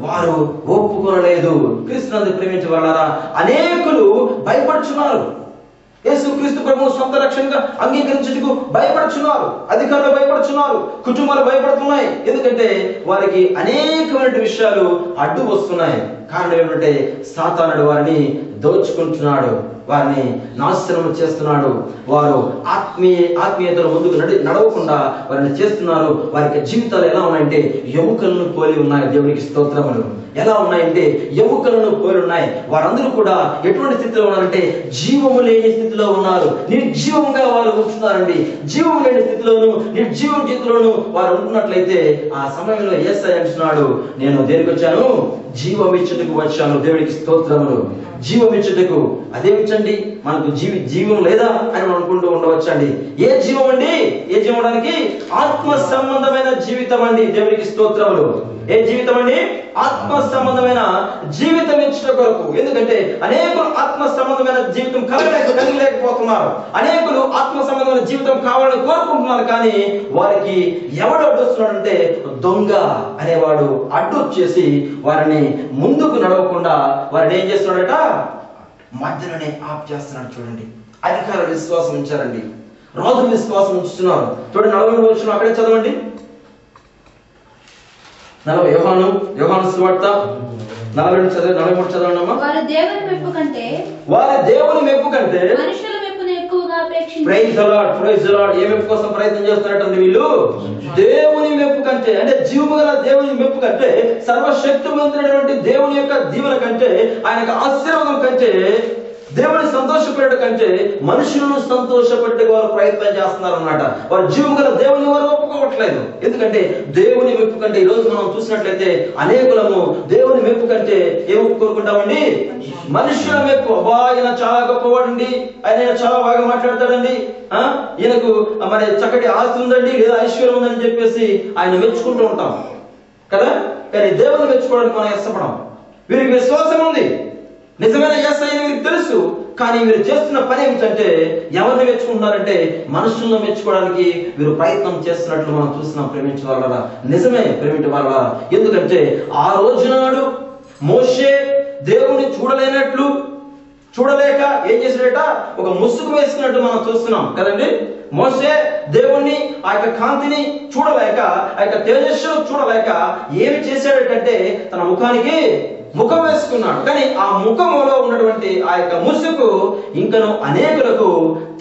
వారు ఒప్పుకొనలేదు. క్రీస్తునందు ప్రేమించబడారా అనేకులు భయపడుచున్నారు. యేసుక్రీస్తు ప్రభువు సొంత రక్షణగా అంగీకరించుటకు భయపడుచున్నారు. అధికారులు భయపడుచున్నారు. కుటుంబాలు భయపడుతున్నాయి. ఎందుకంటే వారికి అనేకమైన విషయాలు అడ్డు వస్తున్నాయి. కారణం ఏమిటంటే సాతానుడు వారిని దోచుకుంటున్నాడు, వారిని నాశనం చేస్తున్నాడు. వారు ఆత్మీయతను ముందుకు నడవకుండా వారిని చేస్తున్నారు. వారికి జీవితాలు ఎలా ఉన్నాయంటే ఎముకలను పోలి ఉన్నాయి. దేవునికి స్తోత్రములు. ఎలా ఉన్నాయంటే ఎముకలను పోలి ఉన్నాయి. వారందరూ కూడా ఎటువంటి స్థితిలో ఉన్నారంటే జీవము లేని స్థితిలో ఉన్నారు. నిర్జీవంగా వారు ఉంటున్నారండి. జీవం లేని స్థితిలోను నిర్జీవం స్థితిలోను వారు ఉంటున్నట్లయితే ఆ సమయంలో యేసయ్య అంటున్నాడు, నేను దేనికి వచ్చాను? జీవం ఇచ్చుటకు వచ్చాను. దేవునికి స్తోత్రములు. జీవం ఇచ్చుటకు. అదేమిచ్చండి, మనకు జీవం లేదా అని మనం అనుకుంటూ ఉండవచ్చండి. ఏ జీవం అండి? ఏ జీవడానికి? ఆత్మ సంబంధమైన జీవితం అండి. దేవునికి స్తోత్రములు. ఏ జీవితం అండి? ఆత్మ సంబంధమైన జీవితం ఇచ్చుట కొరకు. ఎందుకంటే అనేకులు ఆత్మ సంబంధమైన జీవితం కలిగలేకపోతున్నారు. అనేకులు ఆత్మ సంబంధమైన జీవితం కావాలని కోరుకుంటున్నారు. కానీ వారికి ఎవడు అడ్డొస్తున్నాడంటే దొంగ అనేవాడు అడ్డు వచ్చేసి వారిని ముందుకు నడవకుండా వారిని ఏం చేస్తున్నాడట? మధ్యలోనే ఆప్ చేస్తున్నాడు. చూడండి, అధికారులు విశ్వాసం ఉంచారండి, రాజులు విశ్వాసం ఉంచుతున్నారు. చూడండి 40 వచ్చిన అక్కడే చదవండి. యోహాను సువార్త 42 చదవండి, 43 చదవండి అమ్మా. వారు దేవుని మెప్పు కంటే మనుషుల మెప్పును ఎక్కువగా అపేక్షించారు. Praise the Lord, praise the Lord. ఏ మెప్పు కోసం ప్రయత్నం చేస్తున్నట్టు వీళ్ళు? దేవుని మెప్పు కంటే, అంటే జీవము గల దేవుని మెప్పు కంటే, సర్వశక్తివంతుడైనటువంటి దేవుని యొక్క దీవెన కంటే, ఆయన యొక్క ఆశీర్వాదం కంటే, దేవుని సంతోషపెట్టడం కంటే మనుషులను సంతోషపెట్టే వారు ప్రయత్నం చేస్తున్నారు అన్నమాట. వారు జీవం గల దేవుని వారు ఒప్పుకోవట్లేదు. ఎందుకంటే దేవుని మెప్పు కంటే ఈ రోజు మనం చూసినట్లయితే అనేకులము దేవుని మెప్పు కంటే ఏమి కోరుకుంటామండి? మనుషుల మెప్పు. అబ్బా, ఈయన చాలా గొప్పవాడండి, ఆయన చాలా బాగా మాట్లాడతాడండి, ఈయనకు మరి చక్కటి ఆస్తి ఉందండి లేదా ఐశ్వర్యం ఉందని చెప్పేసి ఆయన మెచ్చుకుంటూ ఉంటాం కదా. కానీ దేవుని మెచ్చుకోవడానికి మనం ఇష్టపడం. వీరికి విశ్వాసం ఉంది, నిజమైన యేసయ్య వీరికి తెలుసు. కానీ వీరు చేస్తున్న పని ఏమిటంటే ఎవరిని మెచ్చుకుంటున్నారంటే మనుషులను మెచ్చుకోవడానికి వీరు ప్రయత్నం చేస్తున్నట్లు మనం చూస్తున్నాం. ప్రేమించే వాళ్ళ నిజమే ప్రేమించే వాళ్ళ. ఎందుకంటే ఆ రోజు నాడు మోషే దేవుని చూడలేక ఏం చేసినట? ఒక ముసుగు వేసుకున్నట్టు మనం చూస్తున్నాం కదండి. మోషే దేవుణ్ణి ఆ యొక్క కాంతిని చూడలేక, ఆ యొక్క తేజస్సును చూడలేక ఏమి చేశాడంటే తన ముఖానికి ముఖం వేసుకున్నాడు. కానీ ఆ ముఖములో ఉన్నటువంటి ఆ యొక్క ముసుగు ఇంకను అనేకులకు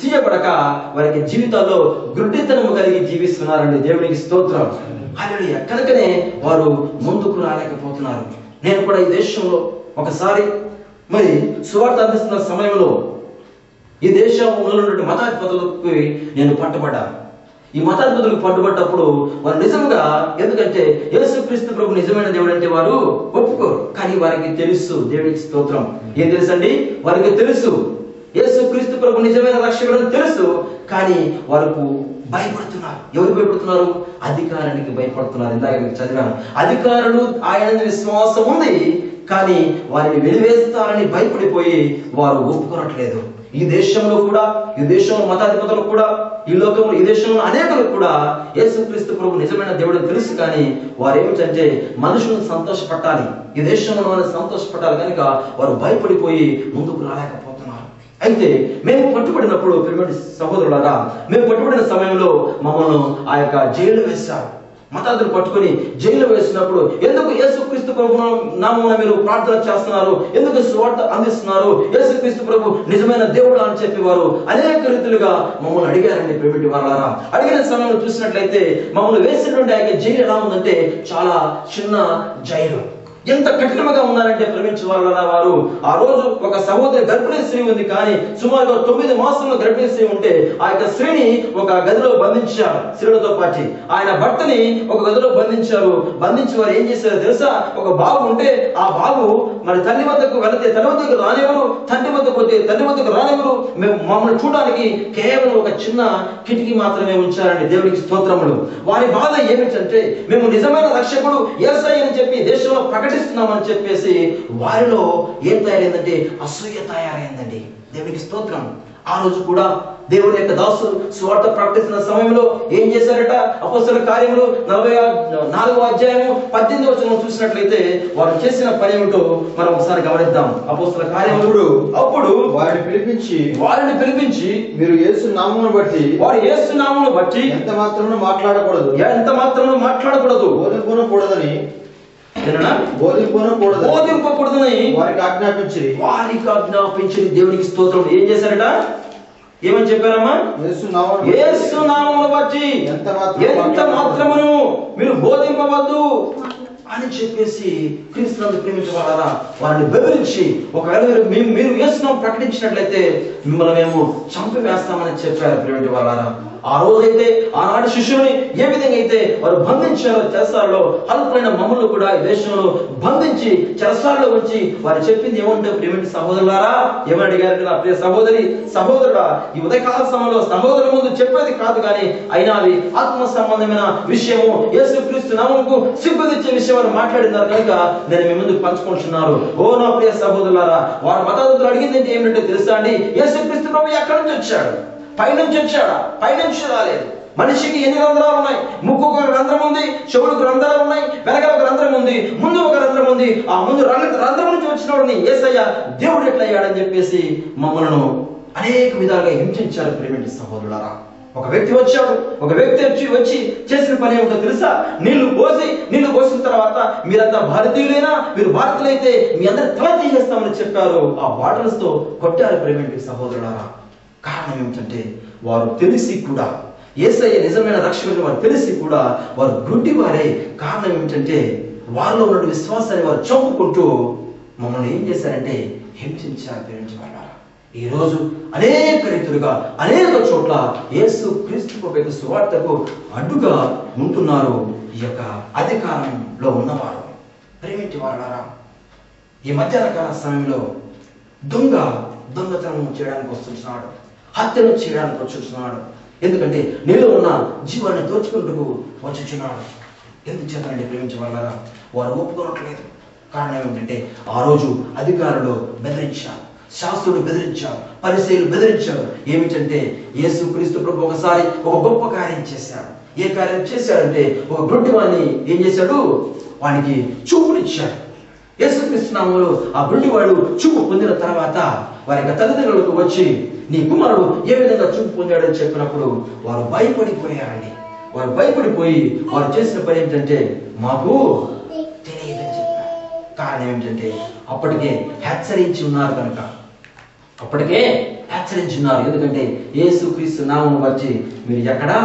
తీయబడక వారికి జీవితాల్లో గుడ్డితనము కలిగి జీవిస్తున్నారండి. దేవునికి స్తోత్రం. హల్లెలూయా. కనుకనే వారు ముందుకు రాలేకపోతున్నారు. నేను కూడా ఈ దేశంలో ఒకసారి మరి సువార్త అందిస్తున్న సమయంలో ఈ దేశంలో ఉన్నటువంటి మతాధిపతులకు నేను పట్టుబడ్డాను. ఈ మతాధిపతులకు పట్టుబడ్డప్పుడు వారు నిజంగా, ఎందుకంటే యేసుక్రీస్తు ప్రభు నిజమైన దేవుడు అంటే వారు ఒప్పుకోరు. కానీ వారికి తెలుసు. దేవునికి స్తోత్రం. ఏం తెలుసండి? వారికి తెలుసు యేసుక్రీస్తు ప్రభు నిజమైన రక్షకుడు తెలుసు. కానీ వారికి భయపడుతున్నారు. ఎవరు భయపడుతున్నారు? అధికారానికి భయపడుతున్నారు. ఇందాక మీకు చదివాను. అధికారులు ఆయన విశ్వాసం ఉంది, కానీ వారిని వెలివేస్తారని భయపడిపోయి వారు ఒప్పుకోనట్లేదు. ఈ దేశంలో కూడా, ఈ దేశంలో మతాధిపతులకు కూడా, ఈ లోకంలో ఈ దేశంలో అనేకులకు కూడా యేసుక్రీస్తు ప్రభు నిజమైన దేవుడు తెలుసు. కానీ వారు ఏమిటంటే మనుషులను సంతోషపట్టాలి, ఈ దేశంలో వారిని సంతోషపట్టాలి కనుక వారు భయపడిపోయి ముందుకు రాలేకపోతున్నారు. అయితే మేము పట్టుబడినప్పుడు ప్రియమైన సహోదరులారా, మేము పట్టుబడిన సమయంలో మమ్మల్ని ఆ యొక్క జైలు వేశారు. మతాదులు పట్టుకుని జైలు వేసినప్పుడు ఎందుకు యేసుక్రీస్తు ప్రభు నామమున మీరు ప్రార్థన చేస్తున్నారు, ఎందుకు సువార్త అందిస్తున్నారు, యేసుక్రీస్తు ప్రభు నిజమైన దేవుడు అని చెప్పి వారు అనేక రీతులుగా మమ్మల్ని అడిగారండి. ప్రేమిటి వాళ్ళారా, అడిగిన సమయంలో చూసినట్లయితే మమ్మల్ని వేసినటువంటి ఆ జైలు ఎలా ఉందంటే చాలా చిన్న జైలు. ఎంత కఠినంగా ఉన్నారంటే ప్రేమించే వాళ్ళ వారు ఆ రోజు ఒక సహోదరి గర్భిణీ స్త్రీ ఉంది, కానీ సుమారుగా 9 మాసంలో గర్భిణీ స్త్రీ ఉంటే ఆ యొక్క స్త్రీని ఒక గదిలో బంధించారు. స్త్రీలతో పాటు ఆయన భర్తని ఒక గదిలో బంధించారు. బంధించి వారు ఏం చేశారో తెలుసా? ఒక బాబు ఉంటే ఆ బాబు మరి తల్లి వద్దకు వెళితే తల్లి వద్దకు రానివ్వరు, తండ్రి వద్దకు పోతే తండ్రి వద్దకు రానివ్వరు. మేము మమ్మల్ని చూడడానికి కేవలం ఒక చిన్న కిటికీ మాత్రమే ఉంచారండి. దేవునికి స్తోత్రములు. వారి బాధ ఏమిటంటే మేము నిజమైన రక్షకుడు యేసయ్య అని చెప్పి దేశంలో ప్రకటిస్తున్నామని చెప్పేసి వారిలో ఏం తయారైందంటే అసూయ తయారైందండి. దేవునికి స్తోత్రం. ఆ రోజు కూడా దేవుని యొక్క దాసులు సువార్త ప్రకటిస్తున్న సమయంలో ఏం చేశారట? అపోస్తలుల కార్యములు 44వ అధ్యాయము 18వ వచనం చూసినట్లయితే వారు చేసిన పని ఏమిటో మనం ఒకసారి గమనిద్దాం. అపోస్తలుల కార్యములు అప్పుడు వారిని పిలిపించి మీరు యేసు నామమును బట్టి వారు యేసు నామమును బట్టి ఎంత మాత్రమును మాట్లాడకూడదు, బోధింపకూడదని వారికి ఆజ్ఞాపించి దేవునికి స్తోత్రం. ఏం చేశారట? ఏమని చెప్పారమ్మా? యేసు నామమును బట్టి ఎంత మాత్రమును మీరు బోధింపవద్దు అని చెప్పేసి క్రీస్తునందు ప్రేమించవాలరా వారిని బెదిరించి, ఒకవేళ మీరు యేసునామం ప్రకటించినట్లయితే మిమ్మల్ని మేము చంపివేస్తామని చెప్పారు. ప్రేమించే వాళ్ళారా, ఆ రోజైతే ఆనాటి శిష్యుని ఏ విధంగా అయితే వారు బంధించారో చెరసాలలో, అల్పమైన మమ్మల్ని కూడా ఈ దేశంలో బంధించి చెరసాలలో ఉంచి వారు చెప్పింది ఏమంటే, ప్రేమింటి సహోదరులారా, ఏమని అడిగారు కదా? ప్రియ సహోదరుడా, ఈ ఉదయకాల సమయంలో సహోదరుల ముందు చెప్పేది కాదు కానీ అయినా అది ఆత్మ సంబంధమైన విషయము, యేసుక్రీస్తు నామమునకు సిగ్గుదిచ్చే విషయం అని మాట్లాడినారు కనుక నేను మీ ముందు పంచుకుంటున్నారు. ఓ నా ప్రియ సహోదరులారా, వారు మతాదులు అడిగింది ఏంటంటే తెలుసా అండి? యేసుక్రీస్తు ప్రభు ఎక్కడి నుంచి వచ్చాడు? పైనుంచి వచ్చాడా? పైనుంచి రాలేదు. మనిషికి ఎన్ని రంధ్రాలు ఉన్నాయి? ముక్కు ఒక రంధ్రం ఉంది, చెవులకు రంధ్రాలు ఉన్నాయి, వెనక ఒక రంధ్రం ఉంది, ముందు ఒక రంధ్రం ఉంది. ఆ ముందు రంధ్రం నుంచి వచ్చినవాడిని యేసయ్య దేవుడు ఎట్లయ్యాడని చెప్పేసి మమ్మలను అనేక విధాలుగా హింసించారు. ప్రేమింటి సహోదరులారా, ఒక వ్యక్తి వచ్చి చేసిన పని ఏమిటో తెలుసా? నీళ్లు పోసిన తర్వాత మీరంతా భారతీయులైనా, మీరు భారతీయులైతే మీ అందరి తల తీసేస్తామని చెప్పారు. ఆ బాటిల్స్ తో కొట్టారు. ప్రేమింటి సహోదరులారా, కారణం ఏమిటంటే వారు తెలిసి కూడా, యేసయ్య నిజమైన రక్షకుని వారు తెలిసి కూడా వారు గుడ్డి వారే. కారణం ఏమిటంటే వారిలో ఉన్న విశ్వాసాన్ని వారు చంపుకుంటూ మమ్మల్ని ఏం చేశారంటే హింసించారు. ప్రేమించబడ్డారా, ఈ రోజు అనేక రీతులుగా అనేక చోట్ల యేసు క్రీస్తు సువార్తకు అడ్డుగా ఉంటున్నారు ఈ యొక్క అధికారంలో ఉన్నవారు. ప్రేమించి వారారా, ఈ మధ్యాహ్న కాల సమయంలో దొంగతనం చేయడానికి వస్తున్నాడు, హత్యను చేయడానికి వచ్చుచున్నాడు. ఎందుకంటే నీలో ఉన్న జీవాన్ని దోచుకుంటూ వచ్చుచున్నాడు. ఎందుకు చేతనండి? ప్రేమించే వాళ్ళారా, వారు ఒప్పుకోవట్లేదు. కారణం ఏమిటంటే ఆ రోజు అధికారులు బెదిరించారు, శాస్త్రులు బెదిరించారు, పరిసయ్యులు బెదిరించారు. ఏమిటంటే యేసుక్రీస్తు ప్రభు ఒకసారి ఒక గొప్ప కార్యం చేశాడు. ఏ కార్యం చేశాడంటే ఒక గుడ్డి వాడిని ఏం చేశాడు? వానికి చూపునిచ్చాడు. యేసుక్రీస్తు నామములో ఆ గుడ్డివాడు చూపు పొందిన తర్వాత వారి యొక్క తల్లిదండ్రులకు వచ్చి నీ కుమారుడు ఏ విధంగా చూపు పొందాడని చెప్పినప్పుడు వారు భయపడిపోయారండి. వారు భయపడిపోయి వారు చేసిన పని ఏమిటంటే మాకు తెలియదని చెప్పారు. కారణం ఏమిటంటే అప్పటికే హెచ్చరించి ఉన్నారు కనుక, ఎందుకంటే యేసుక్రీస్తు నామమును బట్టి మీరు ఎక్కడా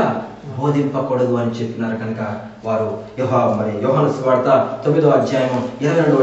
బోధింపకూడదు అని చెప్పినారు కనుక వారు యోహాను సువార్త 9వ అధ్యాయం 22